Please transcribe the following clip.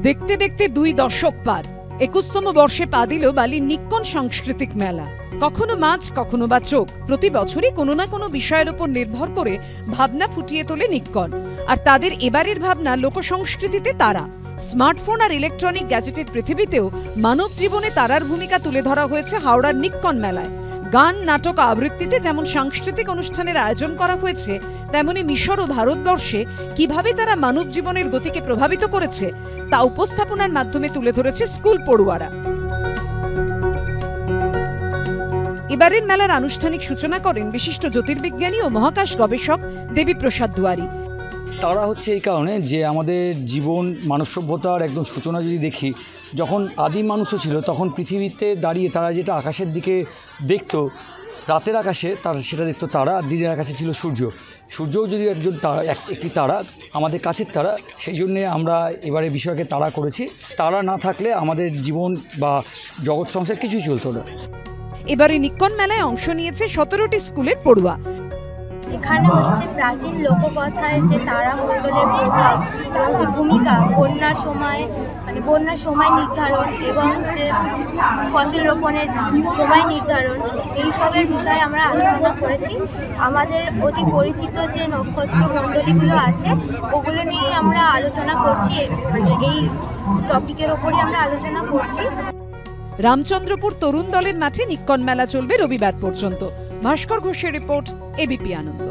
দেখতে দেখতে 2 দশক পার 21তম বর্ষে পা দিল বালির নিক্কন সাংস্কৃতিক মেলা। কখনো মাছ, কখনো বা চোখ, প্রতি বছরই কোনো না কোনো বিষয়ের উপর নির্ভর করে ভাবনা ফুটিয়ে তোলে নিক্কন। আর তাদের এবারের ভাবনা লোকসংস্কৃতিতে তারা। স্মার্টফোন আর ইলেকট্রনিক গ্যাজেটের পৃথিবীতেও মানব জীবনে তারার ভূমিকা তুলে ধরা হয়েছে হাওড়ার নিক্কন মেলায়। গান, নাটক, আবৃত্তিতে যেমন সাংস্কৃতিক অনুষ্ঠানের আয়োজন করা হয়েছে, তেমনি মিশর ও ভারতবর্ষে কিভাবে তারা মানব জীবনের গতিকে প্রভাবিত করেছে তা উপস্থাপনার মাধ্যমে তুলে ধরেছে স্কুল পড়ুয়ারা। এবারের মেলার আনুষ্ঠানিক সূচনা করেন বিশিষ্ট জ্যোতির্বিজ্ঞানী ও মহাকাশ গবেষক দেবীপ্রসাদ দুয়ারি। তারা হচ্ছে এই কারণে যে আমাদের জীবন, মানব সভ্যতার একদম সূচনা যদি দেখি, যখন আদিম মানুষও ছিল তখন পৃথিবীতে দাঁড়িয়ে তারা যেটা আকাশের দিকে দেখতো, রাতের আকাশে তারা সেটা দেখতো তারা, আর দিনের আকাশে ছিল সূর্য। সূর্যও যদি একজন তারা, একটি তারা, আমাদের কাছের তারা, সেই জন্যে আমরা এবারে বিষয়কে তারা করেছি। তারা না থাকলে আমাদের জীবন বা জগৎ সংসার কিছুই চলতো না। এবারে নিক্কন মেলায় অংশ নিয়েছে 17টি স্কুলের পড়ুয়া। এখানে হচ্ছে প্রাচীন লোককথায় যে তারামণ্ডলের প্রভাব, তার হচ্ছে ভূমিকা, বন্যার সময় নির্ধারণ এবং যে ফসল রোপণের সময় নির্ধারণ, এইসবের বিষয়ে আমরা আলোচনা করেছি। আমাদের অতি পরিচিত যে নক্ষত্র মণ্ডলীগুলো আছে ওগুলো নিয়ে আমরা আলোচনা করছি, এই টপিকের ওপরই আমরা আলোচনা করছি। রামচন্দ্রপুর তরুণ দলের মাঠে নিক্কন মেলা চলবে রবিবার পর্যন্ত। ভাস্কর ঘোষের রিপোর্ট, এবিপি আনন্দ।